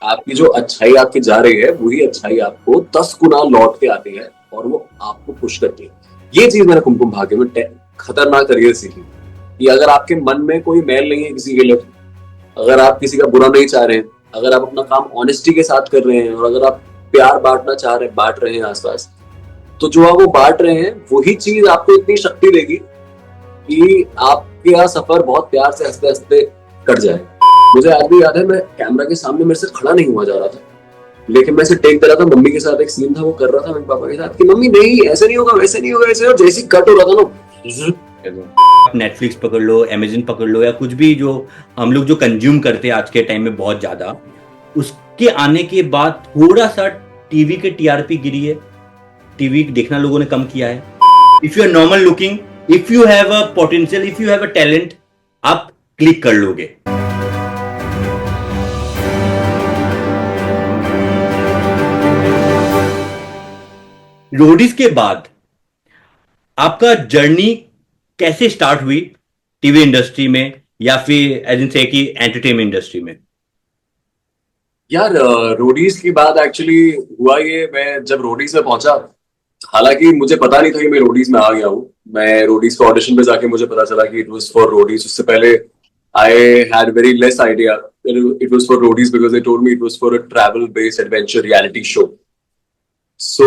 आपकी जो अच्छाई आपकी जा रही है वही अच्छाई आपको 10 गुना लौट के आती है और वो आपको पुश करती है। ये चीज मैंने कुमकुम भाग्य में खतरनाक तरीके से सीखी कि अगर आपके मन में कोई मैल नहीं है किसी के लिए, अगर आप किसी का बुरा नहीं चाह रहे हैं, अगर आप अपना काम ऑनेस्टी के साथ कर रहे हैं और अगर आप प्यार बांटना चाह रहे हैं, बांट रहे हैं आसपास, तो जो आप वो बांट रहे हैं वही चीज आपको इतनी शक्ति देगी कि आपका सफर बहुत प्यार से हंसते हंसते कट जाए। मुझे आज भी याद है, मैं कैमरा के सामने मेरे से खड़ा नहीं हुआ जा रहा था, लेकिन मैं इसे टेक दे रहा था। मम्मी के साथ एक सीन था, वो कर रहा था मेरे पापा के साथ कि मम्मी नहीं ऐसे नहीं होगा, वैसे नहीं होगा, ऐसे। और जैसे कट हो रहा था ना, नेटफ्लिक्स पकड़ लो, अमेजन पकड़ लो, या कुछ भी जो हम लोग जो कंज्यूम करते हैं आज के टाइम में बहुत ज्यादा, उसके आने के बाद थोड़ा सा टीवी के टीआरपी गिरी है, टीवी देखना लोगों ने कम किया है। If you are normal looking, if you have a potential, if you have a talent, आप क्लिक कर लोगे। रोडीज के बाद आपका जर्नी कैसे स्टार्ट हुई टीवी इंडस्ट्री में, या फिर एज इन से कि एंटरटेनमेंट इंडस्ट्री में? यार रोडीज की बात एक्चुअली हुआ ये, मैं जब रोडीज में पहुंचा, हालांकि मुझे पता नहीं था कि मैं रोडीज में आ गया हूँ। मैं रोडीज के ऑडिशन पे जाके मुझे पता चला कि इट वाज फॉर रोडीज। उससे पहले I had very less idea it was for Roadies because they told me it was for a travel based adventure reality show. So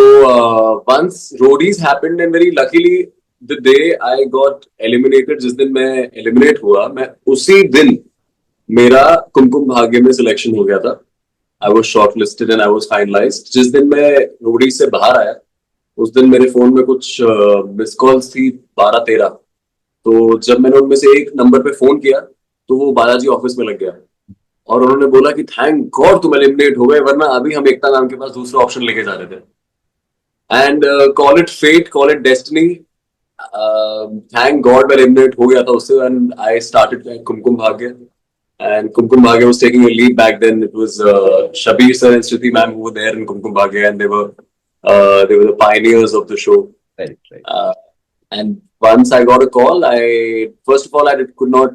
once roadies happened and very luckily the day I got eliminated, जिस दिन मैं eliminate हुआ, मैं उसी दिन मेरा कुमकुम भाग्य में selection हो गया था। I was shortlisted and I was finalized। जिस दिन मैं रोडी से बाहर आया उस दिन मेरे फोन में कुछ मिस कॉल्स थी 12-13। तो जब मैंने उनमें से एक नंबर पे फोन किया तो वो बालाजी ऑफिस में लग गया और उन्होंने बोला कि थैंक गॉड तुम एलिमिनेट हो गए, वरना अभी हम एकता मैम के पास दूसरा ऑप्शन लेके जा रहे थे। And call it fate, call it destiny. Thank god मैं एलिमिनेट हो गया था उससे and I started Kumkum Bhagya. And Kumkum Bhagya was taking a lead back then. It was Shabir sir and Sriti ma'am who were there in Kumkum Bhagya, and they were the pioneers of the show. Right, right. And once I got a call, I first of all I could not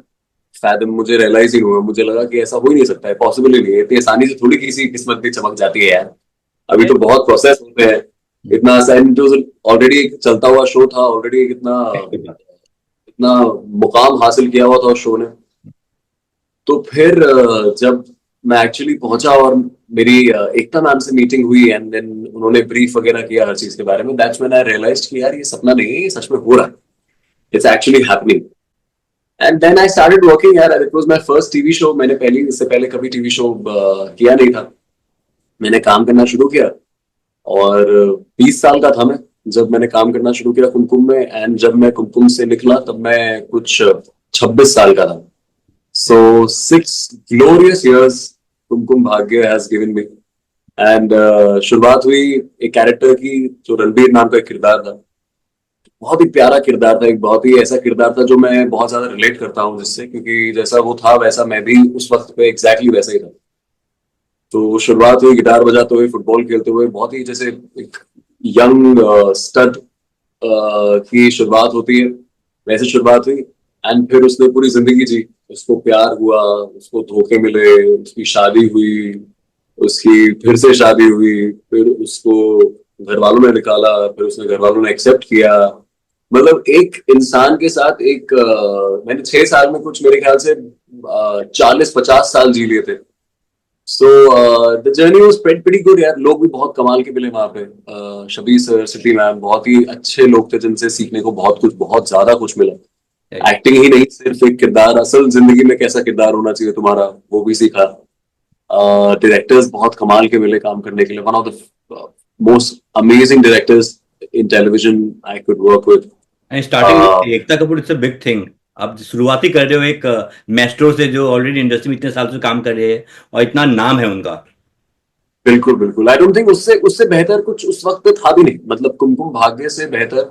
fathom, मुझे realize ही नहीं हुआ, मुझे लगा कि ऐसा हो ही नहीं सकता है, possible ही नहीं है, इतनी आसानी से थोड़ी किसी किस्मत भी चमक जाती है यार। अभी तो बहुत प्रोसेस होते हैं, इतना आसान। तो ऑलरेडी एक चलता हुआ शो था, ऑलरेडी इतना इतना मुकाम हासिल किया हुआ था उस शो ने। तो फिर जब मैं एक्चुअली पहुंचा और मेरी एकता मैम से मीटिंग हुई एंड देन उन्होंने ब्रीफ वगैरह किया हर चीज के बारे में, दैट्स व्हेन आई रियलाइज्ड कि यार ये सपना नहीं है, ये सच में हो रहा है, it's actually happening. And then I started working यार। It was my first TV show. मैंने इससे पहले कभी टीवी शो किया नहीं था। मैंने काम करना शुरू किया और 20 साल का था मैं जब मैंने काम करना शुरू किया कुमकुम में। एंड जब मैं कुमकुम से निकला तब मैं कुछ 26 साल का था। So 6 glorious years Kumkum Bhagya has given me। And शुरुआत हुई एक कैरेक्टर की जो रणबीर नाम का एक किरदार था। बहुत ही प्यारा किरदार था, एक बहुत ही ऐसा किरदार था जो मैं बहुत ज्यादा रिलेट करता हूँ जिससे, क्योंकि जैसा वो था वैसा मैं भी उस वक्त पे एग्जैक्टली वैसा ही था। तो शुरुआत हुई गिटार बजाते हुए, फुटबॉल खेलते हुए, बहुत ही जैसे एक यंग स्टड की शुरुआत होती है वैसे शुरुआत हुई। एंड फिर उसने पूरी जिंदगी जी, उसको प्यार हुआ, उसको धोखे मिले, उसकी शादी हुई, उसकी फिर से शादी हुई, फिर उसको घर वालों ने निकाला, फिर उसने घर वालों ने एक्सेप्ट किया। मतलब एक इंसान के साथ एक मैंने 6 साल में कुछ मेरे ख्याल से 40-50 साल जी लिए थे। So the journey was pretty good यार। लोग भी बहुत कमाल के मिले वहां पे। शबीर सर, सिटी मैम, बहुत ही अच्छे लोग थे जिनसे सीखने को बहुत कुछ, बहुत ज्यादा कुछ मिला। एक्टिंग ही नहीं, सिर्फ एक किरदार, असल जिंदगी में कैसा किरदार होना चाहिए तुम्हारा, वो भी सीखा। डायरेक्टर्स बहुत कमाल के मिले काम करने के लिए। One of the most amazing directors in television I could work with. Starting Ekta Kapoor it's a big thing. आप शुरुआती कर रहे हो एक मैस्ट्रो से जो ऑलरेडी इंडस्ट्री में इतने साल से काम कर रहे हैं और इतना नाम है उनका। बिल्कुल बिल्कुल। आई डोंट थिंक उससे उससे बेहतर कुछ उस वक्त था भी नहीं। मतलब कुमकुम भाग्य से बेहतर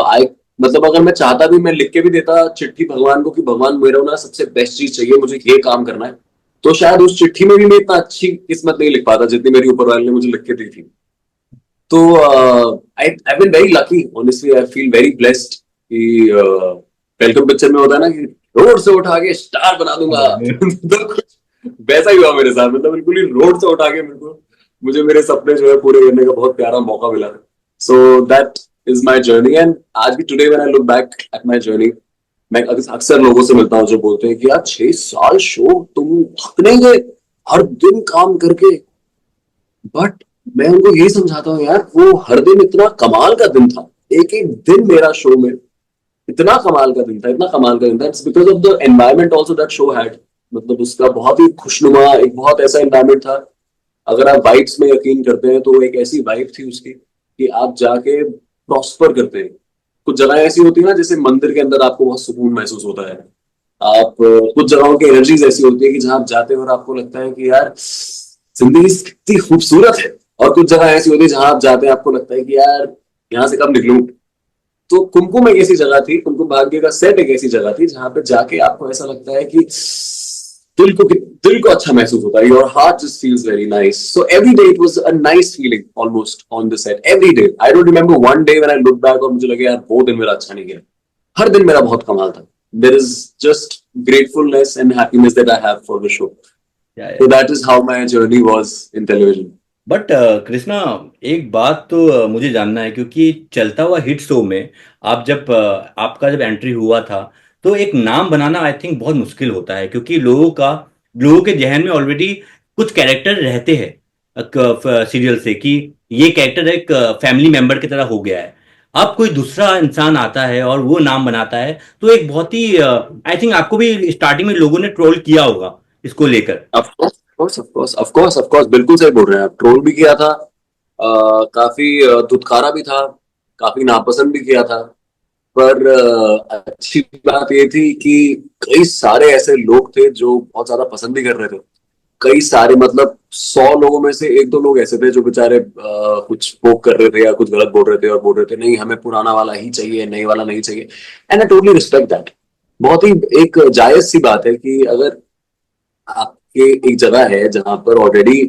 आई, मतलब अगर मैं चाहता भी, मैं लिख के भी देता चिट्ठी भगवान को कि भगवान मेरा ना सबसे बेस्ट चीज चाहिए, मुझे ये काम करना है, तो शायद उस चिट्ठी में भी मैं इतना अच्छी किस्मत नहीं लिख पाता जितनी मेरी ऊपर वाले ने मुझे लिख के दी थी। तो I been very lucky honestly. I feel very blessed कि वेलकम पिक्चर में होता है ना कि रोड से उठा के स्टार बना दूंगा। तो वैसा ही हुआ मेरे साथ, मतलब बिल्कुल ही रोड से उठा के मेरे को, मुझे मेरे सपने जो है पूरे करने का बहुत प्यारा मौका मिला। So that is my journey. And आज भी today when I look back at my journey, मैं अक्सर लोगों से मिलता हूँ जो बोलते हैं कि यार 6 साल शो तुम थक नहीं गए हर दिन काम करके। बट मैं उनको यही समझाता हूँ यार, वो हर दिन इतना कमाल का दिन था, एक एक दिन मेरा शो में इतना कमाल का दिन था, इतना कमाल का दिन था। It's because of the environment also that show had. मतलब उसका बहुत ही खुशनुमा, एक बहुत ऐसा एनवायरमेंट था। अगर आप वाइब्स में यकीन करते हैं तो एक ऐसी वाइब थी उसकी कि आप जाके प्रॉस्पर करते हैं। कुछ जगह ऐसी होती है ना, जैसे मंदिर के अंदर आपको बहुत सुकून महसूस होता है। आप कुछ जगहों की एनर्जीज ऐसी होती है कि जहां आप जाते हैं और आपको लगता है कि यार जिंदगी कितनी खूबसूरत है। और कुछ जगह ऐसी होती है जहां आप जाते हैं आपको लगता है कि यार यहाँ से कब निकलूं। तो कुमकुम एक ऐसी जगह थी, कुमकुम भाग्य का सेट एक ऐसी जगह थी जहां पे जाके आपको ऐसा लगता है कि दिल को अच्छा महसूस होता है। Your heart just feels very nice. So every day it was a nice feeling almost on the set every day. I don't remember one day when I look back और मुझे लगे यार वो दिन मेरा अच्छा नहीं गया। हर दिन मेरा बहुत कमाल था। There is just gratefulness and happiness that I have for the show. या So that is how my journey was in television. But Krishna, एक बात तो मुझे जानना है, क्योंकि चलता हुआ हिट शो में आप जब आपका जब एंट्री हुआ था, तो एक नाम बनाना आई थिंक बहुत मुश्किल होता है, क्योंकि लोगों के जहन में ऑलरेडी कुछ कैरेक्टर रहते हैं सीरियल से, कि ये कैरेक्टर एक फैमिली मेंबर की तरह हो गया है। अब कोई दूसरा इंसान आता है और वो नाम बनाता है, तो एक बहुत ही आई थिंक आपको भी स्टार्टिंग में लोगों ने ट्रोल किया होगा इसको लेकर। Of course, of course, बिल्कुल सही बोल रहे हैं आप। ट्रोल भी किया था, काफी धुतकारा भी था, काफी नापसंद भी किया था। पर अच्छी बात ये थी कि कई सारे ऐसे लोग थे जो बहुत ज्यादा पसंद भी कर रहे थे। कई सारे, मतलब 100 लोगों में से एक दो लोग ऐसे थे जो बेचारे कुछ पोक कर रहे थे या कुछ गलत बोल रहे थे और बोल रहे थे नहीं हमें पुराना वाला ही चाहिए, नई वाला नहीं चाहिए। And I totally respect that. बहुत ही एक जायज सी बात है कि अगर आपके एक जगह है जहां पर ऑलरेडी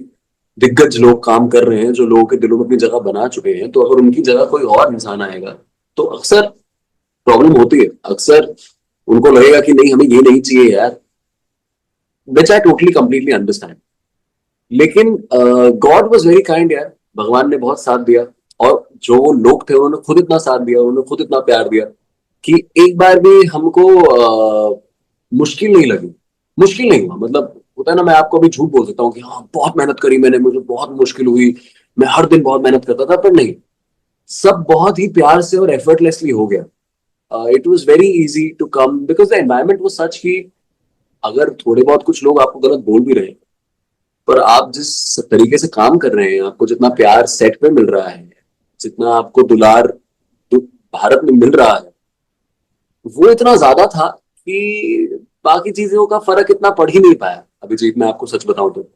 दिग्गज लोग काम कर रहे हैं जो लोगों के दिलों में अपनी जगह बना चुके हैं, तो अगर उनकी जगह कोई और इंसान आएगा तो अक्सर प्रॉब्लम होती है। अक्सर उनको लगेगा कि नहीं हमें ये नहीं चाहिए यार, विच आई टोटली कंप्लीटली अंडरस्टैंड। लेकिन गॉड वॉज वेरी काइंड यार, भगवान ने बहुत साथ दिया। और जो लोग थे उन्होंने खुद इतना साथ दिया, उन्होंने खुद इतना प्यार दिया कि एक बार भी हमको मुश्किल नहीं लगी। मुश्किल नहीं हुआ, मतलब होता है ना, मैं आपको अभी झूठ बोल सकता हूँ कि हाँ बहुत मेहनत करी मैंने, मुझे बहुत मुश्किल हुई, मैं हर दिन बहुत मेहनत करता था, पर नहीं, सब बहुत ही प्यार से और एफर्टलेसली हो गया। It was very easy to come because the environment was such कि अगर थोड़े बहुत कुछ लोग आपको गलत बोल भी रहे हैं, पर आप जिस तरीके से काम कर रहे हैं, आपको जितना प्यार सेट पे मिल रहा है, जितना आपको दुलार भारत में मिल रहा है, वो इतना ज्यादा था कि बाकी चीजों का फर्क इतना पड़ ही नहीं पाया। अभिजीत, मैं आपको सच बताऊं तो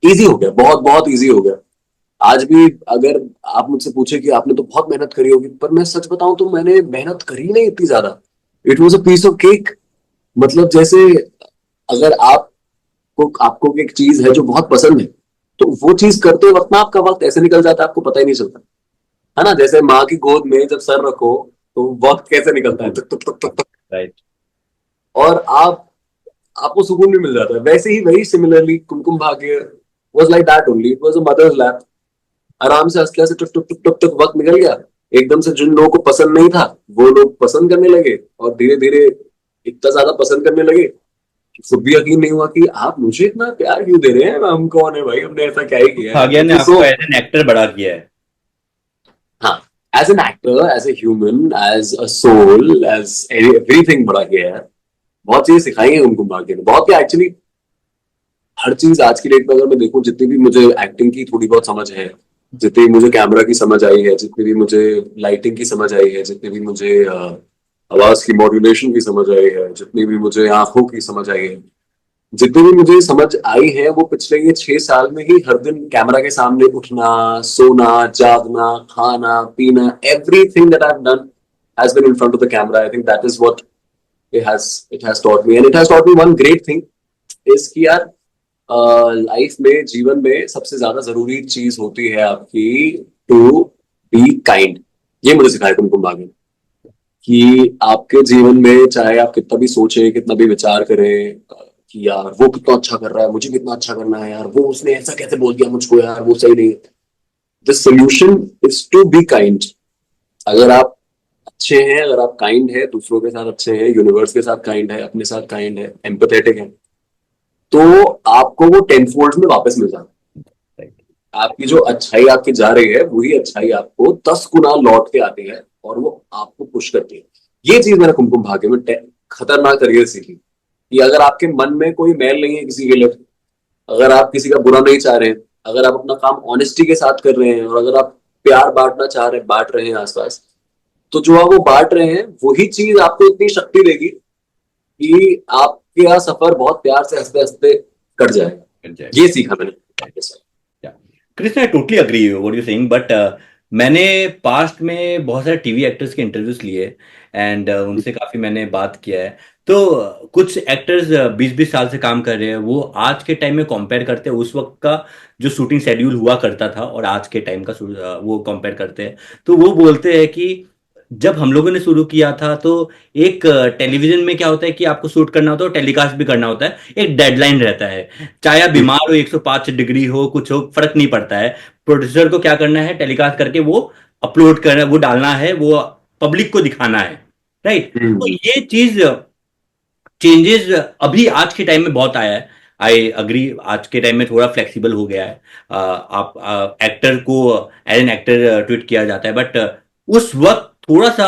इजी हो गया, बहुत बहुत इजी हो गया। आज भी अगर आप मुझसे पूछे कि आपने तो बहुत मेहनत करी होगी, पर मैं सच बताऊं तो मैंने मेहनत करी नहीं इतनी ज्यादा। It was a piece of cake. मतलब जैसे अगर आपको एक चीज है जो बहुत पसंद है, तो वो चीज करते वक्त ना आपका वक्त ऐसे निकल जाता है आपको पता ही नहीं चलता। है ना, जैसे माँ की गोद में जब सर रखो तो वक्त कैसे निकलता है, तुक तुक तुक तुक तुक। राइट। और आपको सुकून भी मिल जाता है। वैसे ही वही similarly Kumkum Bhagya was like that only. It was a mother's lap. आराम से हंसते हंसते टुक टुक टुक टुक टुक वक्त निकल गया। एकदम से जिन लोगों को पसंद नहीं था वो लोग पसंद करने लगे, और धीरे धीरे इतना ज्यादा पसंद करने लगे कि खुद भी यकीन नहीं हुआ कि आप मुझे इतना प्यार क्यों दे रहे हैं, हम कौन है भाई, हमने ऐसा क्या ही किया है। भाग्य ने सो आपको एज एन एक्टर बड़ा किया है। हाँ, as an actor, as a human, as a soul, as everything बड़ा किया है। बहुत चीजें सिखाई है उनको भाग्य ने, बहुत क्या एक्चुअली। हर चीज आज की डेट में अगर मैं देखूं, जितनी भी मुझे एक्टिंग की थोड़ी बहुत समझ है, जितनी मुझे कैमरा की समझ आई है, जितनी भी मुझे लाइटिंग की समझ आई है, जितनी भी मुझे आवाज की मॉड्यूलेशन की समझ आई है, जितनी भी मुझे आंखों की समझ आई है, जितनी भी मुझे समझ आई है, वो पिछले ये 6 साल में ही हर दिन कैमरा के सामने उठना, सोना, जागना, खाना पीना, everything that I have done has been in front of the camera. I think that is what it has taught me, and it has taught me one great thing is कि यार life में, जीवन में सबसे ज्यादा जरूरी चीज होती है आपकी टू बी काइंड। ये मुझे सिखाया कुमकुम भाग्य ने, कि आपके जीवन में चाहे आप कितना भी सोचें, कितना भी विचार करें, कि यार वो कितना अच्छा कर रहा है, मुझे कितना अच्छा करना है यार, वो उसने ऐसा कैसे बोल दिया मुझको यार, वो सही नहीं है। The solution is to be kind. अगर आप अच्छे हैं, अगर आप काइंड है, दूसरों के साथ अच्छे हैं, यूनिवर्स के साथ काइंड है, अपने साथ काइंड है, एम्पथेटिक है, तो आपको वो टेनफोल्ड में वापस मिल जाता है। आपकी जो अच्छाई आपकी जा रही है, वही अच्छाई आपको 10 गुना लौट के आती है, और वो आपको पुश करती है। ये चीज मैंने कुमकुम भाग्य में खतरनाक तरीके से सीखी, कि अगर आपके मन में कोई मैल नहीं है किसी के लिए, अगर आप किसी का बुरा नहीं चाह रहे हैं, अगर आप अपना काम ऑनेस्टी के साथ कर रहे हैं, और अगर आप प्यार बांटना चाह रहे हैं, बांट रहे हैं आसपास, तो जो आप वो बांट रहे हैं वही चीज आपको इतनी शक्ति देगी कि आपका सफर बहुत प्यार से हंसते हंसते कट जाएगा। ये सीखा मैंने। Chris, I totally agree what you saying, but मैंने पास्ट में बहुत सारे टीवी एक्टर्स के इंटरव्यूज लिए एंड उनसे काफी मैंने बात किया है। तो कुछ एक्टर्स 20-20 साल से काम कर रहे हैं, वो आज के टाइम में कंपेयर करते हैं उस वक्त का जो शूटिंग शेड्यूल हुआ करता था और आज के टाइम का वो कंपेयर करते हैं। तो वो बोलते हैं कि जब हम लोगों ने शुरू किया था तो एक टेलीविजन में क्या होता है कि आपको शूट करना होता है और टेलीकास्ट भी करना होता है, एक डेडलाइन रहता है। चाहे आप बीमार हो, 105 डिग्री हो, कुछ हो, फर्क नहीं पड़ता है। प्रोड्यूसर को क्या करना है, टेलीकास्ट करके वो अपलोड करना, वो डालना है, वो पब्लिक को दिखाना है। राइट। तो ये चीज चेंजेस अभी आज के टाइम में बहुत आया है। आई अग्री, आज के टाइम में थोड़ा फ्लेक्सिबल हो गया है। आप एक्टर को एज एन एक्टर ट्रीट किया जाता है, बट उस वक्त थोड़ा सा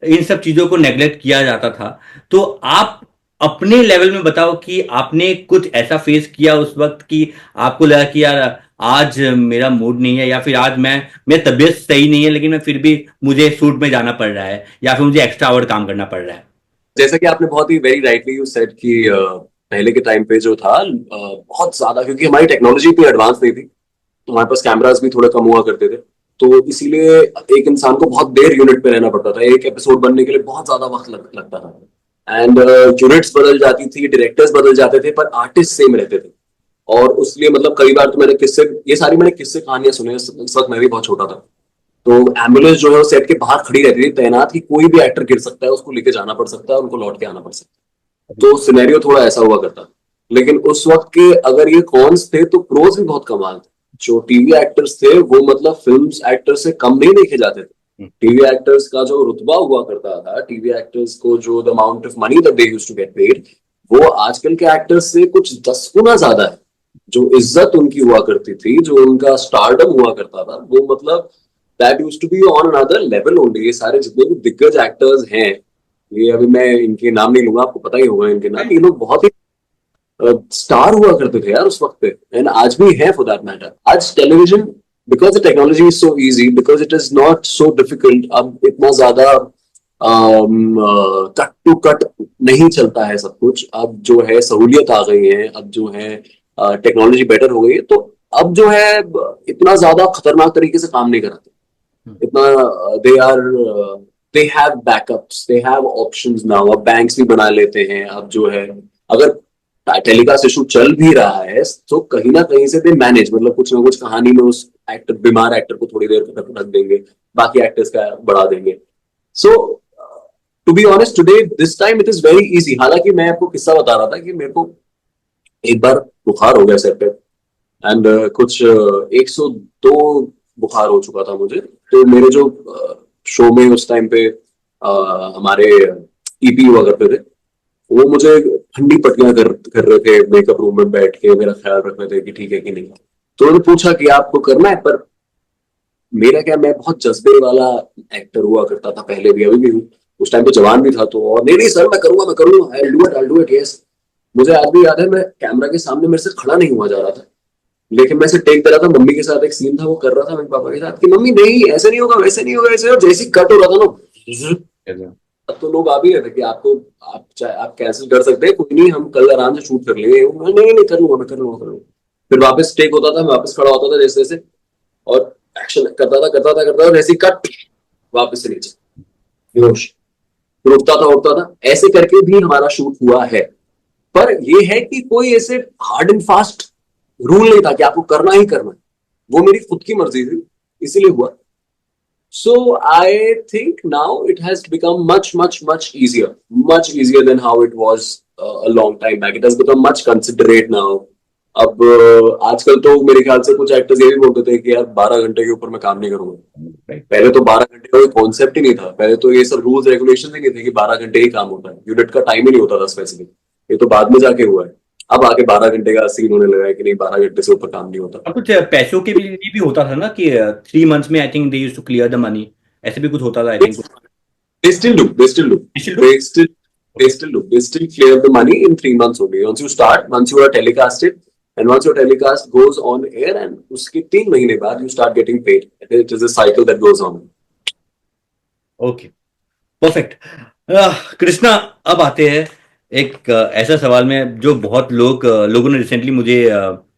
इन सब चीजों को नेग्लेक्ट किया जाता था। तो आप अपने लेवल में बताओ कि आपने कुछ ऐसा फेस किया उस वक्त कि आपको लगा कि यार आज मेरा मूड नहीं है, या फिर आज मेरी तबीयत सही नहीं है, लेकिन मैं फिर भी मुझे शूट में जाना पड़ रहा है, या फिर मुझे एक्स्ट्रा आवर काम करना पड़ रहा है। जैसा कि आपने बहुत ही वेरी राइटली यू सेड कि पहले के टाइम पे जो था, बहुत ज्यादा, क्योंकि हमारी टेक्नोलॉजी इतनी एडवांस नहीं थी, तो हमारे पास कैमरास भी थोड़े कम हुआ करते थे। तो इसीलिए एक इंसान को बहुत देर यूनिट पे रहना पड़ता था, एक एपिसोड बनने के लिए बहुत ज्यादा वक्त लगता था। एंड यूनिट्स बदल जाती थी, डायरेक्टर्स बदल जाते थे, पर आर्टिस्ट सेम रहते थे। और उसलिए मतलब कई बार तो मैंने किस्से कहानियां सुने। उस वक्त मैं भी बहुत छोटा था। तो एम्बुलेंस जो है वो सेट के बाहर खड़ी रहती थी तैनात, कि कोई भी एक्टर गिर सकता है, उसको लेके जाना पड़ सकता है, उनको लौट के आना पड़ सकता है। तो सिनेरियो थोड़ा ऐसा हुआ करता। लेकिन उस वक्त के अगर ये कॉन्स थे, तो प्रोज भी बहुत कमाल थे। जो टीवी एक्टर्स थे वो मतलब फिल्म एक्टर से कम नहीं देखे जाते थे। टीवी एक्टर्स का जो रुतबा हुआ करता था, टीवी एक्टर्स को जो the amount of money that they used to get paid, वो आजकल के एक्टर्स से कुछ 10 गुना ज्यादा है। जो इज्जत उनकी हुआ करती थी, जो उनका स्टारडम हुआ करता था, वो मतलब that used to be on another level only. ये सारे जितने भी दिग्गज एक्टर्स हैं, ये अभी मैं इनके नाम नहीं लूंगा, आपको पता ही होगा इनके नाम, ये लोग बहुत ही स्टार हुआ करते थे यार उस वक्त पे, एंड आज भी है फॉर दैट मैटर। आज television, because the technology is so easy, because it is not so difficult, अब इतना ज्यादा कट टू कट नहीं चलता है सब कुछ। अब जो है सहूलियत आ गई है, अब जो है टेक्नोलॉजी बेटर हो गई है, तो अब जो है इतना ज्यादा खतरनाक तरीके से काम नहीं कराते इतना। They are they have backups, they have options now. अब बैंक्स भी बना लेते हैं। अब जो है अगर टेलीकास्ट इशू चल भी रहा है, तो कहीं ना कहीं से दे मैनेज, मतलब कुछ ना कुछ कहानी में उस एक्टर, बीमार एक्टर को थोड़ी देर तक रख देंगे, बाकी एक्टर्स का बढ़ा देंगे। So to be honest, today this time it is very easy. हालांकि मैं आपको किस्सा बता रहा था कि मेरे को एक बार बुखार हो गया सर पे, एंड कुछ 102 बुखार हो चुका था मुझे। तो मेरे जो शो में उस टाइम पे हमारे ईपी हुआ करते थे, वो मुझे ठंडी पट्टियां कर रहे थे मेकअप रूम में बैठ के, मेरा ख्याल रख रहे थे कि ठीक है कि नहीं। तो उन्होंने पूछा कि आपको करना है, पर मेरा क्या, मैं बहुत जज्बे वाला एक्टर हुआ करता था पहले भी, अभी भी हूँ। उस टाइम तो जवान भी था, तो और नहीं नहीं सर मैं करूंगा, आई डू इट यस। मुझे आज भी याद है, मैं कैमरा के सामने मेरे से खड़ा नहीं हुआ जा रहा था, लेकिन मैं से टेक दे रहा था। मम्मी के साथ एक सीन था, वो कर रहा था मेरे पापा के साथ कि मम्मी नहीं ऐसे नहीं होगा, वैसे नहीं होगा, ऐसे। और जैसे कट हो रहा था ना, अब तो लोग आ भी रहे थे कि आप कैंसिल कर सकते हैं, कोई नहीं, हम कल आराम से शूट कर लेंगे। नहीं नहीं कर लूंगा। फिर वापस टेक होता था, मैं वापस खड़ा होता था जैसे जैसे, और एक्शन करता था, जैसे कट, वापस से नीचे, बेहोश, रुकता था, उठता था, ऐसे करके भी हमारा शूट हुआ है। पर ये है कि कोई ऐसे हार्ड एंड फास्ट रूल नहीं था कि आपको करना ही करना है। वो मेरी खुद की मर्जी थी, इसीलिए हुआ। So I think now it has become much easier than how it was long time back, it has become much considerate now. अब आजकल तो मेरे ख्याल से कुछ एक्टर्स ये भी बोलते थे कि यार 12 घंटे के ऊपर मैं काम नहीं करूंगा. राइट. पहले तो 12 घंटे का कोई कॉन्सेप्ट ही नहीं था. पहले तो ये सब रूल्स रेगुलेशन ही नहीं थे कि 12 घंटे ही काम होता है. यूनिट का टाइम ही नहीं होता था स्पेसिफिक. ये तो बाद में जाके हुआ है. अब आके 12 घंटे का सीन होने लगा है कि नहीं 12 घंटे से ऊपर काम नहीं होता. अब कुछ पैसों के लिए भी होता था ना कि 3 months में I think they used to clear the money. ऐसे भी कुछ होता था I think. They still do. They still do. Still do? They still they still do. They still clear the money in 3 months only. Once you start, once you are telecasted, and once your telecast goes on air, and उसके 3 महीने बाद you start getting paid. It is a cycle that goes on. Okay, perfect. Krishna, अब आते हैं एक ऐसा सवाल में जो बहुत लोगों ने रिसेंटली मुझे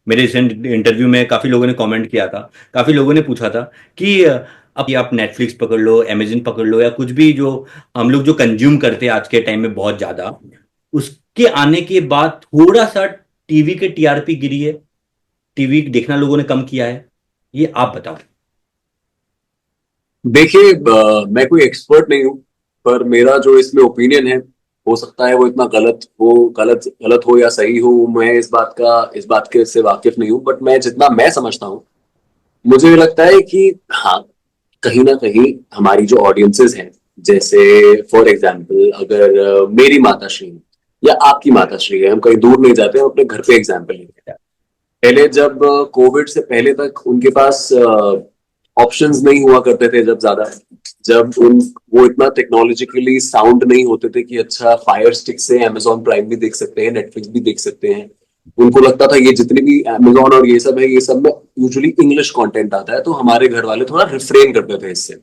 मेरे रिसेंट इंटरव्यू में काफी लोगों ने कमेंट किया था. काफी लोगों ने पूछा था कि अब आप नेटफ्लिक्स पकड़ लो, अमेजन पकड़ लो, या कुछ भी जो हम लोग जो कंज्यूम करते हैं आज के टाइम में बहुत ज्यादा, उसके आने के बाद थोड़ा सा टीवी के टीआरपी गिरी है, टीवी देखना लोगों ने कम किया है. ये आप बताओ. देखिए, मैं कोई एक्सपर्ट नहीं हूँ, पर मेरा जो इसमें ओपिनियन है, हो सकता है वो इतना गलत हो या सही हो, मैं इस बात के से वाकिफ नहीं हूँ. बट मैं जितना मैं समझता हूँ, मुझे लगता है कि हाँ, कहीं ना कहीं हमारी जो ऑडियंसेस हैं, जैसे फॉर एग्जांपल अगर मेरी माताश्री है या आपकी माताश्री है, हम कहीं दूर नहीं जाते, हम अपने घर पे एग्जांपल लेते हैं. पहले जब कोविड से पहले तक उनके पास ऑप्शंस नहीं हुआ करते थे, जब उन वो इतना टेक्नोलॉजिकली साउंड नहीं होते थे कि अच्छा फायर स्टिक से अमेजॉन प्राइम भी देख सकते हैं, नेटफ्लिक्स भी देख सकते हैं. उनको लगता था ये जितने भी अमेजॉन और ये सब है, ये सब में यूजुअली इंग्लिश कंटेंट आता है, तो हमारे घर वाले थोड़ा रिफ्रेन करते थे इससे.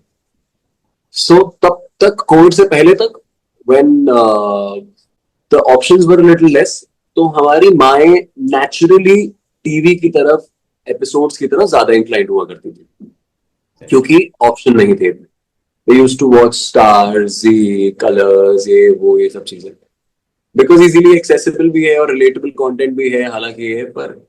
सो तब तक, कोविड से पहले तक, when the options were little less, तो हमारी माएं नेचुरली टीवी की तरफ, एपिसोड्स की तरफ ज्यादा इंक्लाइंड हुआ करती थी, क्योंकि ऑप्शन नहीं थे. They used to watch stars, Zee Colors, ये सब चीजें, बिकॉज इजीली एक्सेसिबल भी है और रिलेटेबल कंटेंट भी है, हालांकि ये है. पर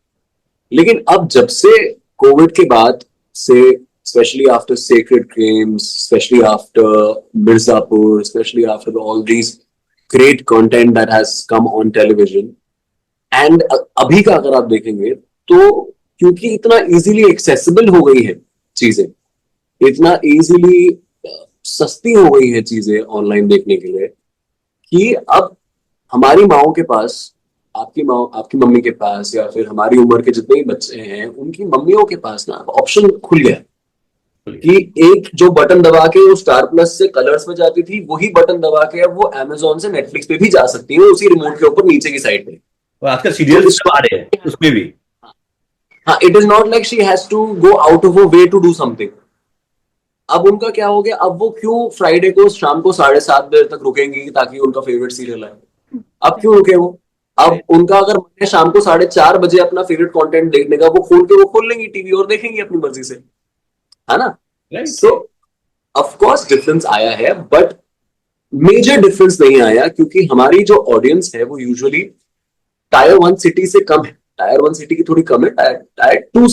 लेकिन अब जब से कोविड के बाद से, especially after Sacred Games, especially after Mirzapur, especially after all these great content that has come on television, and अभी का अगर आप देखेंगे तो क्योंकि इतना इजीली एक्सेसिबल हो गई है चीजें, इतना इजीली सस्ती हो गई है चीजें ऑनलाइन देखने के लिए, कि अब हमारी माओं के पास, आपकी मम्मी के पास, या फिर हमारी उम्र के जितने ही बच्चे हैं उनकी मम्मियों के पास ना ऑप्शन खुल गया कि एक जो बटन दबा के वो स्टार प्लस से कलर्स में जाती थी, वही बटन दबा के अब वो अमेजोन से नेटफ्लिक्स पे भी जा सकती है, उसी रिमोट के ऊपर नीचे की साइड पे. और आजकल सीरियल्स सब आ रहे हैं उसमें भी. हाँ, it is not like she has to go out of way to do something. अब उनका क्या हो गया, अब वो क्यों फ्राइडे को शाम को 7:30 बजे तक रुकेंगी ताकि उनका फेवरेट सीरियल है? अब क्यों रुके वो? अब उनका अगर मन है शाम को 4:30 बजे अपना फेवरेट कंटेंट देखने का, वो खोल लेंगी टीवी और देखेंगी अपनी मर्जी से, है ना? सो ऑफ कोर्स डिफरेंस आया है, बट मेजर डिफरेंस नहीं आया, क्योंकि हमारी जो ऑडियंस है वो यूजुअली टायर 1 सिटी से कम है. टायर 1 सिटी की थोड़ी कम है. टायर 2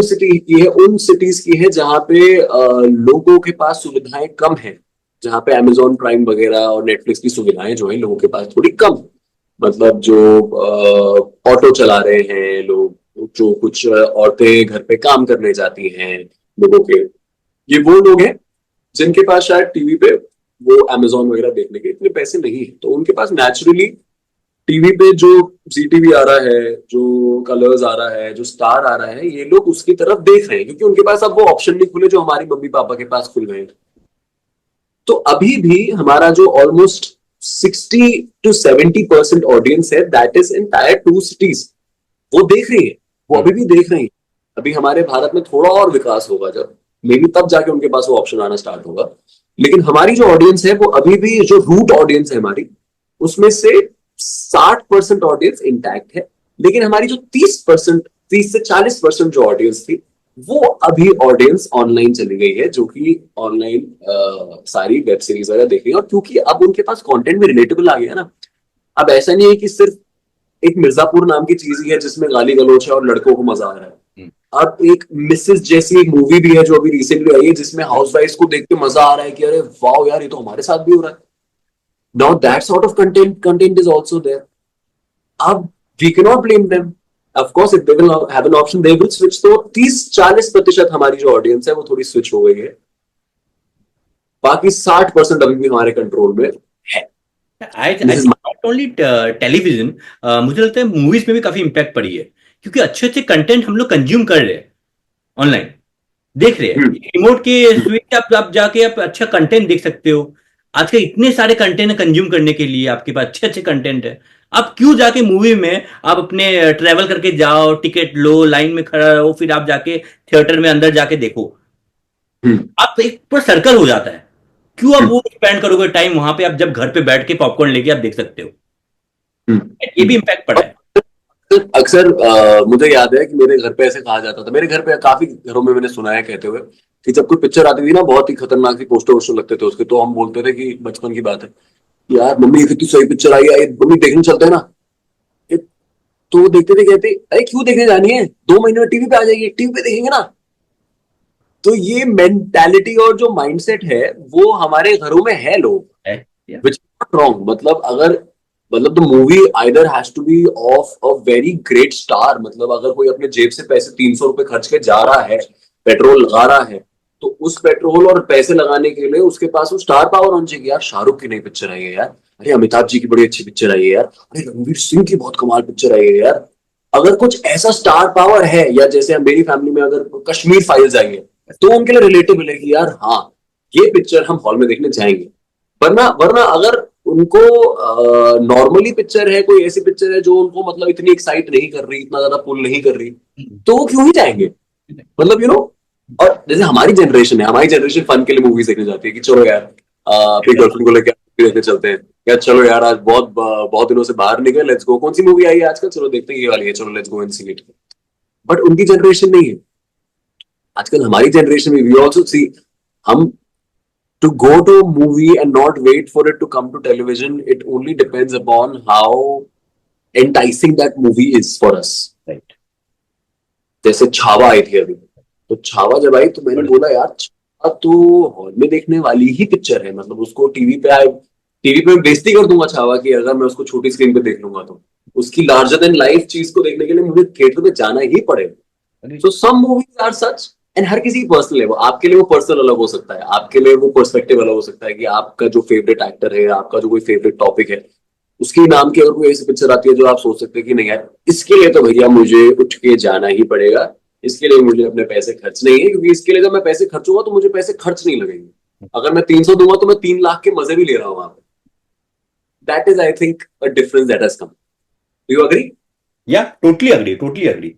सिटी की है, उन सिटीज की है जहां पे लोगों के पास सुविधाएं कम है, जहां पे अमेजोन प्राइम वगैरह और नेटफ्लिक्स की सुविधाएं जो है लोगों के पास थोड़ी कम. मतलब जो ऑटो चला रहे हैं लोग, जो कुछ औरतें घर पे काम करने जाती हैं, लोगों के, ये वो लोग हैं जिनके पास शायद टीवी पे वो अमेजोन वगैरह देखने के इतने पैसे नहीं है, तो उनके पास नेचुरली टीवी पे जो जी टीवी आ रहा है, जो कलर्स आ रहा है, जो स्टार आ रहा है, ये लोग उसकी तरफ देख रहे हैं, क्योंकि उनके पास अब वो ऑप्शन नहीं खुले जो हमारी मम्मी पापा के पास खुल गए. तो अभी भी हमारा जो ऑलमोस्ट 60-70% ऑडियंस है, that is in tyre 2 cities, वो देख रही है, वो अभी भी देख रही है. अभी हमारे भारत में थोड़ा और विकास होगा जब, मे बी तब जाके उनके पास वो ऑप्शन आना स्टार्ट होगा. लेकिन हमारी जो ऑडियंस है वो अभी भी, जो रूट ऑडियंस है हमारी, उसमें से 60% ऑडियंस इंटैक्ट है. लेकिन हमारी जो 30 से 40% जो ऑडियंस थी, वो अभी ऑडियंस ऑनलाइन चली गई है, जो कि ऑनलाइन सारी वेब सीरीज वगैरह देख रही है. और क्योंकि अब उनके पास कंटेंट में रिलेटेबल आ गया ना, अब ऐसा नहीं है कि सिर्फ एक मिर्जापुर नाम की चीज ही है जिसमें गाली गलौच है और लड़कों को मजा आ रहा है. अब एक मिसेस जैसी एक मूवी भी है जो अभी रिसेंटली आई है, जिसमें हाउसवाइफ को देख के मजा आ रहा है कि अरे वाह यार, ये तो हमारे साथ भी हो रहा है. Now that sort of content is also there. अब we cannot blame them. Of course, if they will have an option, they will switch. तो 30-40% हमारी जो ऑडियंस है वो थोड़ी स्विच हो गई है, बाकी 60% अभी भी हमारे कंट्रोल में है. I think not only television, मुझे लगता है मूवीज में भी काफी इम्पैक्ट पड़ी है, क्योंकि अच्छे अच्छे कंटेंट हम लोग कंज्यूम कर रहे हैं, ऑनलाइन देख रहे हैं. रिमोट के स्विच आप जाके आप अच्छा कंटेंट देख सकते हो. आजकल इतने सारे कंटेंट कंज्यूम करने के लिए आपके पास अच्छे अच्छे कंटेंट है. आप क्यों जाके मूवी में आप अपने ट्रेवल करके जाओ, टिकट लो, लाइन में खड़ा रहो, फिर आप जाके थिएटर में अंदर जाके देखो. आप एक पूरा सर्कल हो जाता है. क्यों आप वो स्पेंड करोगे टाइम वहां पे, आप जब घर पे बैठ के पॉपकॉर्न लेके आप देख सकते हो. ये भी इम्पैक्ट पड़ा है. अक्सर मुझे याद है कि मेरे घर पे ऐसे कहा जाता था, मेरे घर पे काफी घरों में मैंने सुना है कहते हुए कि जब कोई पिक्चर आती थी ना, बहुत ही खतरनाक सी पोस्टर वोस्टर लगते थे उसके, तो हम बोलते थे कि बचपन की बात है, यार मम्मी ये कितनी सही पिक्चर आई है, मम्मी देखने चलते हैं ना. ये तो वो देखते थे, कहते अरे क्यों देखने जानी है, 2 महीने में टीवी पे आ जाएगी, टीवी पे देखेंगे ना. तो ये मेंटालिटी और जो माइंडसेट है वो हमारे घरों में है लोग, विच नॉट रॉन्ग. मतलब अगर मतलब the movie either has to be of a very great star. मतलब अगर कोई अपने जेब से पैसे 300 रुपए खर्च के जा रहा है, पेट्रोल लगा रहा है, तो उस पेट्रोल और पैसे लगाने के लिए उसके पास वो स्टार पावर होना चाहिए. यार शाहरुख की नई पिक्चर आई है यार, अरे अमिताभ जी की बड़ी अच्छी पिक्चर आई है यार, अरे रणवीर सिंह की बहुत कमाल पिक्चर आई है यार. अगर कुछ ऐसा स्टार पावर है, या जैसे मेरी फैमिली में अगर कश्मीर फाइल्स आई है, तो उनके लिए रिलेटेबल है कि यार हाँ ये पिक्चर हम हॉल में देखने जाएंगे. वरना वरना अगर उनको नॉर्मली पिक्चर है, कोई ऐसी पिक्चर है जो उनको मतलब इतनी एक्साइट नहीं कर रही, इतना ज्यादा पुल नहीं कर रही, तो वो क्यों ही जाएंगे. मतलब और जैसे हमारी जनरेशन फन के लिए मूवीज देखने जाती है कि चलो यार अपनी गर्लफ्रेंड को लेकर देखने चलते हैं, या चलो यार आज बहुत बहुत दिनों से बाहर निकले, लेट्स गो, कौन सी मूवी आई है आजकल, चलो देखते हैं ये वाली है, चलो let's go and see it. But उनकी जनरेशन नहीं है. आजकल हमारी जनरेशन में वी आल्सो सी, हम to go to a movie and not wait for it to come to television, it only depends upon how enticing that movie is for us. Right. जैसे छावा आई थी अभी, तो छावा जब आई तो मैंने बोला यार छावा तो हॉल में देखने वाली ही पिक्चर है. मतलब उसको टीवी पे बेइज्जती कर दूंगा छावा की, अगर मैं उसको छोटी स्क्रीन पे देख लूंगा तो उसकी लार्जर देन लाइफ चीज को देखने के लिए मुझे थिएटर में जाना ही पड़ेगा. So some movies are such, and हर किसी की पर्सनल है वो. आपके लिए वो पर्सनल अलग हो सकता है, आपके लिए वो पर्सपेक्टिव अलग हो सकता है कि आपका जो फेवरेट एक्टर है, आपका जो कोई फेवरेट टॉपिक है, उसके नाम की अगर कोई ऐसी पिक्चर आती है जो आप सोच सकते हैं कि नहीं यार इसके लिए तो भैया मुझे उठ के जाना ही पड़ेगा, इसके लिए मुझे अपने पैसे खर्च नहीं है, क्योंकि इसके लिए जब मैं पैसे खर्चूंगा तो मुझे पैसे खर्च नहीं लगेंगे. अगर मैं 300 दूंगा तो मैं 3 लाख के मजे भी ले रहा हूँ वहां पे. That is I think a difference that has come. Do you agree? या टोटली अग्री.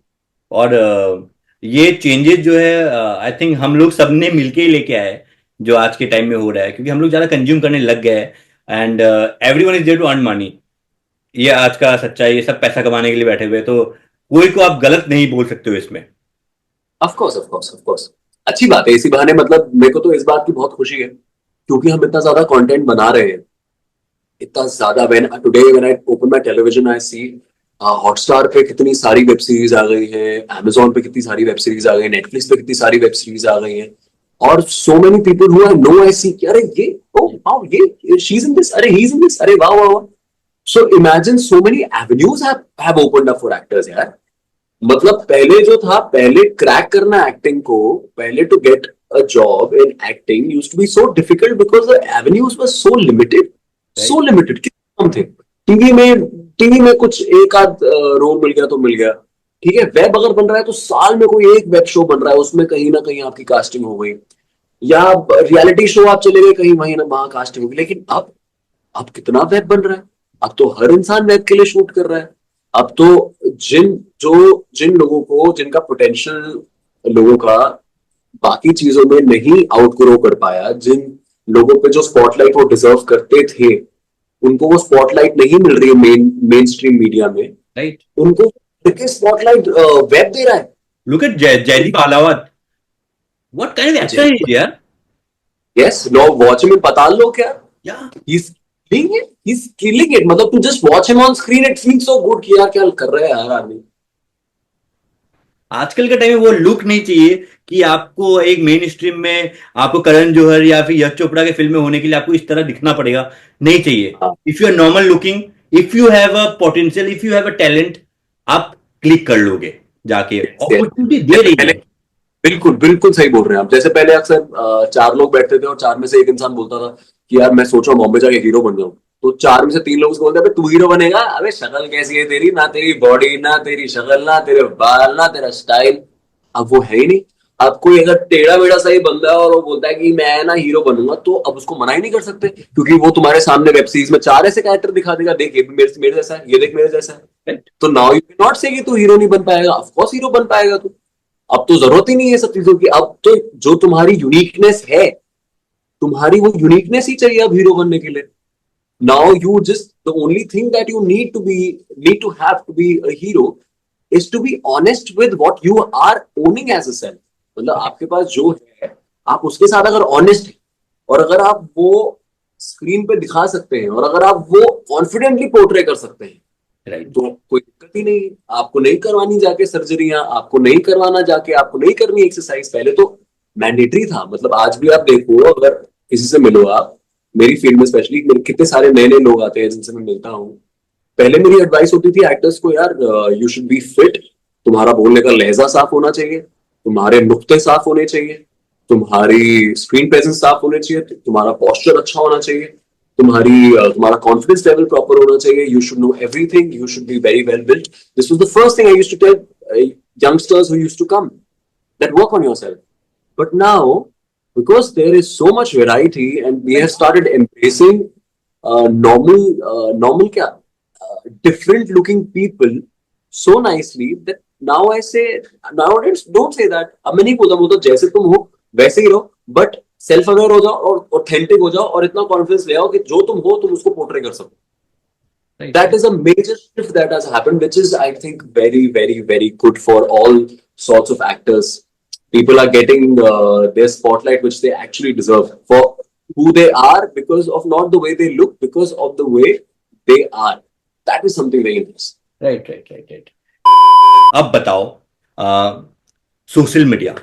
और ये चेंजेस जो है आई थिंक हम लोग सबने मिलके ही लेके आए, जो आज के टाइम में हो रहा है, क्योंकि हम लोग ज्यादा कंज्यूम करने लग गए and everyone is there to earn money. ये आज का सच्चाई, ये सब पैसा कमाने के लिए बैठे हुए, तो कोई को आप गलत नहीं बोल सकते हो इसमें. ऑफ कोर्स अच्छी बात है. इसी बहाने मतलब मेरे को तो इस बात की बहुत खुशी है क्योंकि हम इतना ज्यादा कंटेंट बना रहे हैं, इतना ज्यादा. When I open my television I see Hotstar पे कितनी सारी वेब सीरीज आ गई है, अमेजोन पे कितनी सारी वेब सीरीज आ गई है, नेटफ्लिक्स पे कितनी सारी वेब सीरीज आ गई है, और so many people who I know I see अरे ये वाओ ये शी इज इन दिस, अरे ही इज इन दिस, अरे वाह वाह वाह. So imagine so many avenues have opened up for actors यार. मतलब पहले जो था, पहले क्रैक करना एक्टिंग को, पहले to get a job in acting used to be so difficult because the avenues were so limited. कितने कम थे. टीवी में कुछ एक आध रोल मिल गया तो मिल गया, ठीक है. वेब अगर बन रहा है तो साल में कोई एक वेब शो बन रहा है, उसमें कहीं ना कहीं आपकी कास्टिंग हो गई, या रियलिटी शो आप चले गए कहीं, वहीं ना वहां कास्टिंग होगी. लेकिन अब कितना वेब बन रहा है. अब तो हर इंसान वेब के लिए शूट कर रहा है. अब तो जिन लोगों को, जिनका पोटेंशियल लोगों का बाकी चीजों में नहीं आउटग्रो कर पाया, जिन लोगों पे जो स्पॉटलाइट वो डिजर्व करते थे, उनको वो स्पॉटलाइट नहीं मिल रही है मेन स्ट्रीम मीडिया में, राइट. उनको स्पॉटलाइट वेब दे रहा है. Look at Jaideep Ahlawat, what kind of actor is यार. Yes, no watch him in Paatal Lok यार. Yeah he is killing it. मतलब to just watch him on screen it feels so good कि यार क्या कर रहा है यार आदमी. आजकल के टाइम में वो लुक नहीं चाहिए कि आपको एक मेन स्ट्रीम में आपको करण जौहर या फिर यश चोपड़ा के फिल्म में होने के लिए आपको इस तरह दिखना पड़ेगा, नहीं चाहिए। हाँ if you are normal looking, if you have a potential, if you have a talent, आप क्लिक कर लोगे जाके, अपॉर्चुनिटी दे जैसे रही पहले, है। बिल्कुल बिल्कुल सही बोल रहे हैं आप। जैसे पहले अक्सर चार लोग बैठते थे और चार में से एक इंसान बोलता था कि यार मैं सोच रहा हूँ बॉम्बे जाके हीरो बन जाऊं, तो चार में से तीन लोग उसको बोलते हैं तू हीरो बनेगा, अबे शक्ल कैसी है तेरी, ना तेरी बॉडी, ना तेरी शक्ल, ना तेरे बाल, ना तेरा स्टाइल। अब वो है ही नहीं। अब कोई अगर टेढ़ा मेढ़ा सही बंदा है और वो बोलता है कि मैं ना हीरो बनूंगा, तो अब उसको मना ही नहीं कर सकते, क्योंकि वो तुम्हारे सामने वेब सीरीज में चार ऐसे कैरेक्टर दिखा देगा, देख ये भी मेरे मेरे जैसा है, ये देख मेरे जैसा है, तो नाउ यू कैन नॉट से कि तू हीरो नहीं बन पाएगा। ऑफ कोर्स हीरो बन पाएगा तू। अब तो जरूरत ही नहीं है सब चीजों की। अब तो जो तुम्हारी यूनिकनेस है, तुम्हारी वो यूनिकनेस ही चाहिए अब हीरो बनने के लिए। Now you just the only thing that you need to have to be a hero is to be honest with what you are owning as a self. मतलब आपके पास जो है, आप उसके साथ अगर ऑनेस्ट है, और अगर आप वो स्क्रीन पे दिखा सकते हैं, और अगर आप वो कॉन्फिडेंटली पोर्ट्रे कर सकते हैं, राइट। तो कोई दिक्कत ही नहीं है। आपको नहीं करवानी जाके सर्जरियां, आपको नहीं करवाना जाके, आपको नहीं करनी एक्सरसाइज। पहले तो मैंडेटरी था। मतलब आज भी आप देखो, अगर किसी से मिलो आप, मेरी फील्ड में स्पेशली कितने सारे नए नए लोग आते हैं जिनसे मैं मिलता हूँ, पहले मेरी एडवाइस होती थी एक्टर्स को, यार यू शुड बी फिट, तुम्हारा बोलने का लहजा साफ होना चाहिए, तुम्हारे नुक्ते साफ होने चाहिए, तुम्हारी स्क्रीन प्रेजेंस साफ होने चाहिए, तुम्हारा पोस्चर अच्छा होना चाहिए, तुम्हारा कॉन्फिडेंस लेवल प्रॉपर होना चाहिए, you should know everything, you should be very well built. This was the first thing I used to tell youngsters who used to come, that work on yourself. But now, because there is so much variety and we have started embracing normal क्या, different looking people so nicely, that now I say, nowadays don't say that। अब मैं नहीं बोलता, बोलता जैसे तुम हो वैसे ही रहो, बट सेल्फ अवेयर हो जाओ और ऑथेंटिक हो जाओ, और इतना कॉन्फिडेंस ले आओ कि जो तुम हो तुम उसको पोर्ट्रे कर सको। Right. That is a major shift that has happened, which is, I think, very, very, very good for all sorts of actors. People are getting their spotlight, which they actually deserve for who they are, because of not the way they look, because of the way they are. That is something very nice. Right. Right. Right. Right. अब बताओ, social media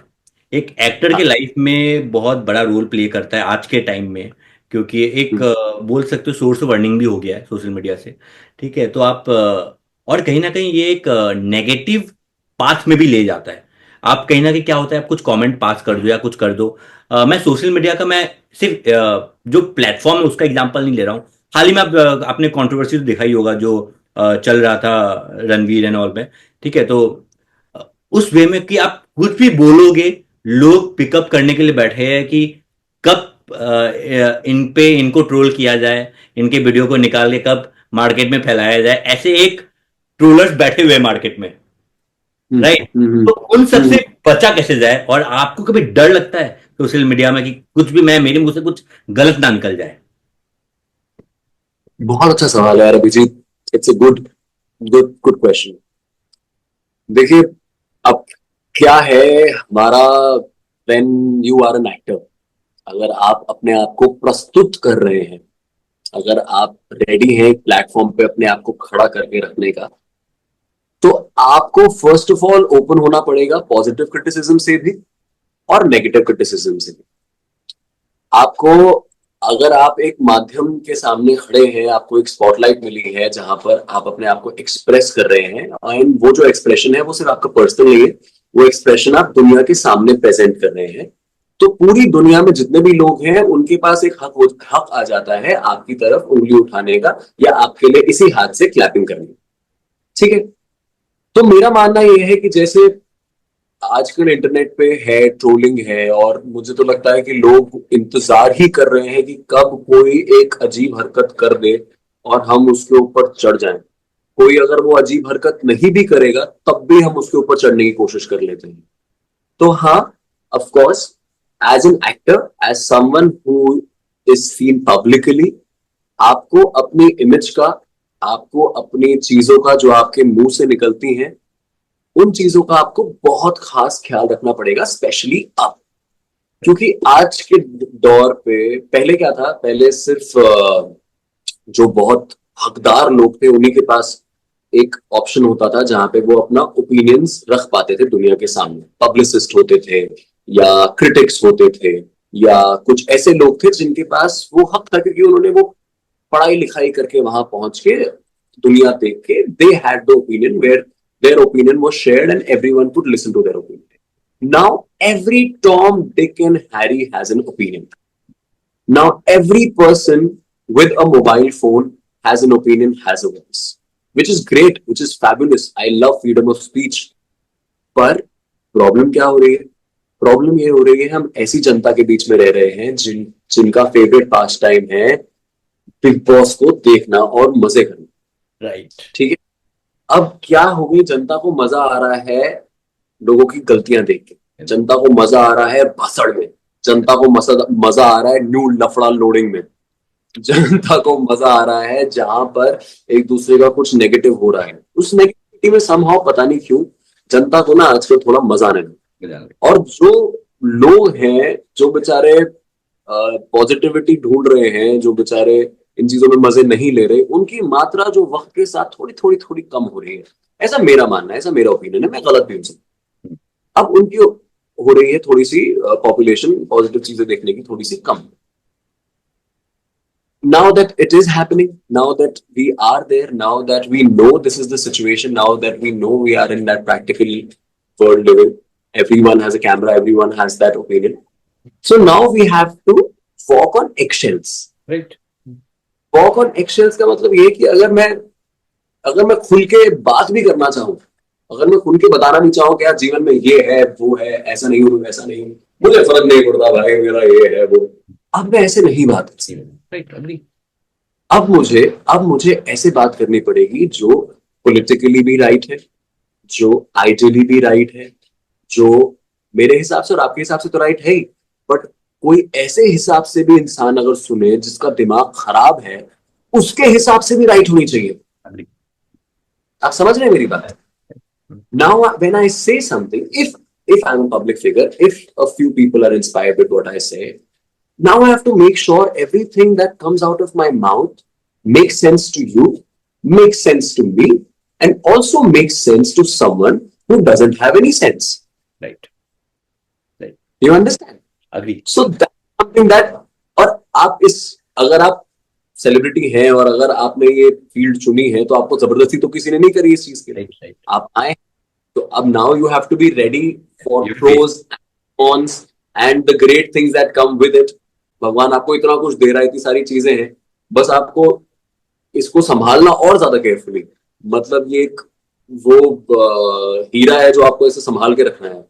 एक actor के हाँ, life में बहुत बड़ा role play करता है आज के टाइम में, क्योंकि एक हम्म, बोल सकते हो सोर्स ऑफ अर्निंग भी हो गया है सोशल मीडिया से। ठीक है, तो आप और कहीं ना कहीं ये एक नेगेटिव पाथ में भी ले जाता है। आप कहीं ना कहीं क्या होता है, आप कुछ कमेंट पास कर दो या कुछ कर दो। मैं सोशल मीडिया का, मैं सिर्फ जो प्लेटफॉर्म है उसका एग्जांपल नहीं ले रहा हूँ। हाल ही में आपने कंट्रोवर्सी तो देखा ही होगा जो चल रहा था रणवीर एंड ऑल में। ठीक है, तो उस वे में कि आप कुछ भी बोलोगे, लोग पिकअप करने के लिए बैठे हैं कि कब इन पे इनको ट्रोल किया जाए, इनके वीडियो को निकाल के कब मार्केट में फैलाया जाए, ऐसे एक ट्रोलर्स बैठे हुए मार्केट में। हम्म, राइट। हम्म, तो उन सबसे हम्म। बचा कैसे जाए, और आपको कभी डर लगता है सोशल मीडिया में कि कुछ भी मैं मेरे मुंह से कुछ गलत ना निकल जाए? बहुत अच्छा सवाल है यार Abhijeet. It's a good good good question. देखिए, अब क्या है हमारा, when you are an actor, अगर आप अपने आप को प्रस्तुत कर रहे हैं, अगर आप रेडी हैं एक प्लेटफॉर्म पे अपने आप को खड़ा करके रखने का, तो आपको फर्स्ट ऑफ ऑल ओपन होना पड़ेगा पॉजिटिव क्रिटिसिज्म से भी और नेगेटिव क्रिटिसिज्म से भी। आपको, अगर आप एक माध्यम के सामने खड़े हैं, आपको एक स्पॉटलाइट मिली है जहां पर आप अपने आप को एक्सप्रेस कर रहे हैं, एंड वो जो एक्सप्रेशन है वो सिर्फ आपका पर्सनल नहीं है, वो एक्सप्रेशन आप दुनिया के सामने प्रेजेंट कर रहे हैं, तो पूरी दुनिया में जितने भी लोग हैं उनके पास एक हक आ जाता है आपकी तरफ उंगली उठाने का, या आपके लिए इसी हाथ से क्लैपिंग करने का। ठीक है। तो मेरा मानना यह है कि जैसे आजकल इंटरनेट पे है, ट्रोलिंग है, और मुझे तो लगता है कि लोग इंतजार ही कर रहे हैं कि कब कोई एक अजीब हरकत कर दे और हम उसके ऊपर चढ़ जाएं। कोई अगर वो अजीब हरकत नहीं भी करेगा तब भी हम उसके ऊपर चढ़ने की कोशिश कर लेते हैं। तो हाँ, of course, as an actor, as someone who is seen publicly, आपको अपनी इमेज का, आपको अपनी चीजों का जो आपके मुंह से निकलती हैं, उन चीजों का आपको बहुत खास ख्याल रखना पड़ेगा, स्पेशली अब। क्योंकि आज के दौर पे, पहले क्या था, पहले सिर्फ जो बहुत हकदार लोग थे उन्हीं के पास एक ऑप्शन होता था जहां पे वो अपना ओपिनियंस रख पाते थे दुनिया के सामने। पब्लिसिस्ट होते थे या क्रिटिक्स होते थे या कुछ ऐसे लोग थे जिनके पास वो हक था, क्योंकि उन्होंने वो पढ़ाई लिखाई करके वहां पहुंच के दुनिया देख के they had the opinion where their opinion was shared and everyone could listen to their opinion. Now every Tom Dick and Harry has an opinion. Now every person with a mobile phone has an opinion, has a voice, which is great, which is fabulous. I love freedom of speech. पर problem क्या हो रही है? Problem ये हो रही है, हम ऐसी जनता के बीच में रह रहे हैं जिनका फेवरेट पास टाइम है बिग बॉस को देखना और मजे करना। राइट, ठीक है। अब क्या हो गई, जनता को मजा आ रहा है लोगों की गलतियां देख के, जनता को मजा आ रहा है भसड़ में, जनता को मजा आ रहा है न्यू लफड़ा लोडिंग में, जनता को मजा आ रहा है जहां पर एक दूसरे का कुछ नेगेटिव हो रहा है। उस नेगेटिविटी में समहाउ पता नहीं क्यों जनता को ना आजकल थोड़ा मजा आने लगा। और जो लोग हैं जो बेचारे पॉजिटिविटी ढूंढ रहे हैं, जो बेचारे इन चीजों में मजे नहीं ले रहे, उनकी मात्रा जो वक्त के साथ थोड़ी थोड़ी थोड़ी कम हो रही है। ऐसा मेरा मानना है, ऐसा मेरा ओपिनियन है, मैं गलत भी हो सकता हूँ। अब उनकी हो रही है थोड़ी सी पॉपुलेशन पॉजिटिव चीजें देखने की थोड़ी सी कम। Now that it is happening, now that we are there, now that we know this is the situation, now that we know we are in that practical world living, everyone has a camera, everyone has that opinion. So now we have to walk on eggshells. Right. Walk on eggshells का मतलब ये है कि अगर मैं खुल के बात भी करना चाहूँ, अगर मैं खुल के बताना भी चाहूँ कि यार जीवन में ये है वो है, ऐसा नहीं हूँ वैसा नहीं हूँ, मुझे फर्क नहीं पड़ता भाई, मेरा ये है वो, अब मैं ऐसे नहीं बात कर सकता। Right, agree. अब मुझे ऐसे बात करनी पड़ेगी जो पॉलिटिकली भी राइट है, जो आइडियली भी राइट है, जो मेरे हिसाब से और आपके हिसाब से तो राइट है ही, बट कोई ऐसे हिसाब से भी इंसान अगर सुने जिसका दिमाग खराब है, उसके हिसाब से भी राइट होनी चाहिए। अग्री। आप समझ रहे हैं मेरी बात? Now when I say something, if I'm a public figure, if a few people are inspired with what I say, now I have to make sure everything that comes out of my mouth makes sense to you, makes sense to me, and also makes sense to someone who doesn't have any sense. Right, right, You understand? Agree. So that's something that, और अगर आप celebrity हैं और अगर आपने ये field चुनी है तो आपको जबरदस्ती तो किसी ने नहीं करी इस चीज के लिए। Right, right. आप आए, तो अब now you have to be ready for You pros cons and the great things that come with it. भगवान आपको इतना कुछ दे रहा है, इतनी सारी चीजें हैं, बस आपको इसको संभालना और ज्यादा केयरफुली। मतलब ये एक वो हीरा है जो आपको ऐसे संभाल के रखना है।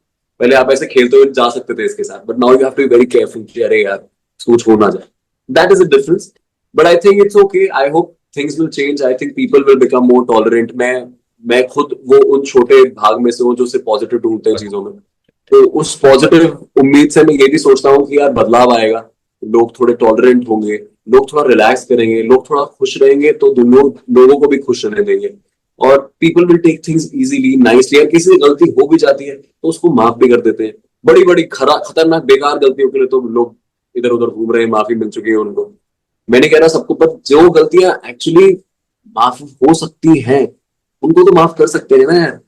पहले आप ऐसे खेलते हुए जा सकते थे इसके साथ, but now you have to be very careful कि अरे यार कुछ हो ना जाए। That is a difference, but I think it's okay. I hope things will change, I think people will become more tolerant. मैं खुद वो उन छोटे भाग में से हूँ जो सिर्फ पॉजिटिव ढूंढते हैं चीजों में, तो उस पॉजिटिव उम्मीद से मैं ये भी सोचता हूँ कि यार बदलाव आएगा, लोग थोड़े टॉलरेंट होंगे, लोग थोड़ा रिलैक्स करेंगे, लोग थोड़ा खुश रहेंगे, तो लोगों को भी खुश रहने देंगे और people will take things easily, nicely. और किसी से गलती हो भी जाती है तो उसको माफ भी कर देते हैं। बड़ी बड़ी खतरनाक बेकार गलतियों के लिए तो लोग इधर उधर घूम रहे हैं, माफी मिल चुकी है उनको। मैं नहीं कह रहा सबको, पर जो गलतियां एक्चुअली माफ हो सकती हैं उनको तो माफ कर सकते हैं ना।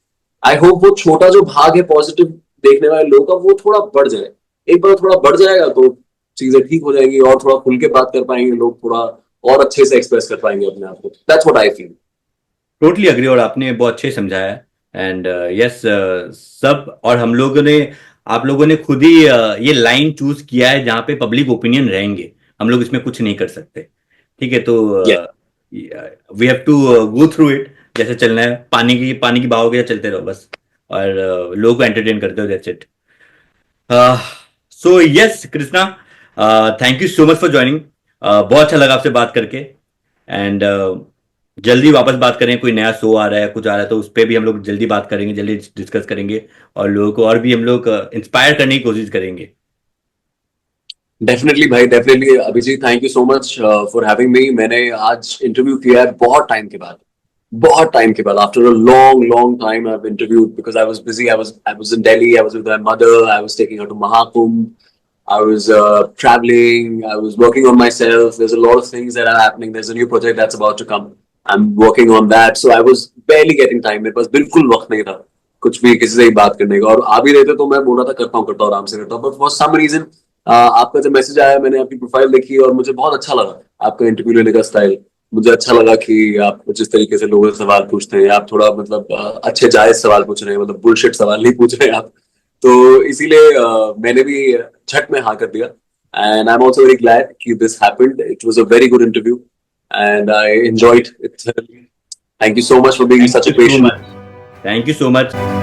आई होप वो छोटा जो भाग है पॉजिटिव देखने वाले लोगों का वो थोड़ा बढ़ जाए। एक बार थोड़ा बढ़ जाएगा तो चीजें ठीक हो जाएंगी और थोड़ा खुल के बात कर पाएंगे लोग, थोड़ा और अच्छे से एक्सप्रेस कर पाएंगे अपने आप को। That's what I feel. Totally agree, और आपने बहुत अच्छे समझाया। एंड यस, सब और हम लोगों ने, आप लोगों ने खुद ही ये लाइन चूज किया है जहाँ पे पब्लिक ओपिनियन रहेंगे, हम लोग इसमें कुछ नहीं कर सकते। ठीक है, तो we have to go through it, जैसे चलना है, पानी की बहाव के चलते रहो बस, और लोगों को एंटरटेन करते हो, that's it. So yes Krishna, thank you so much for joining. बहुत अच्छा लगा आपसे बात करके। एंड जल्दी वापस बात करें, कोई नया शो आ रहा है, कुछ आ रहा है तो उस पर भी हम लोग जल्दी बात करेंगे, जल्दी डिस्कस करेंगे, और लोगों को और भी हम लोग इंस्पायर करने की कोशिश करेंगे। डेफिनेटली भाई, definitely Abhijeet, thank you so much for having me. मैंने आज इंटरव्यू किया है बहुत टाइम के बाद, बहुत टाइम के बाद, after a long long time I have interviewed because I was busy, I was in Delhi, I was with my mother, I was taking her to Mahakumbh, I was traveling, I was working on myself. There's a lot of things that are happening. There's a new project that's about to come. I'm working on that, so I was barely getting time. मेरे पास बिल्कुल वक्त नहीं था कुछ भी किसी से ही बात करने का, और आ भी रहते तो मैं बोल रहा था करता हूँ आराम से करता हूँ, बट फॉर सम रीजन आपका जब मैसेज आया, मैंने आपकी प्रोफाइल देखी और मुझे बहुत अच्छा लगा आपका इंटरव्यू लेने का स्टाइल। मुझे अच्छा लगा कि आप जिस तरीके से लोगों से सवाल पूछते हैं, आप थोड़ा मतलब अच्छे जायज सवाल पूछ रहे हैं, मतलब बुलशिट सवाल नहीं पूछ रहे हैं आप। तो इसीलिए मैंने भी झट में हाँ कर दिया, and I am also very glad कि this happened. It was a very good interview and I enjoyed it. Thank you so much for being Thank such a you so patient much. Thank you so much.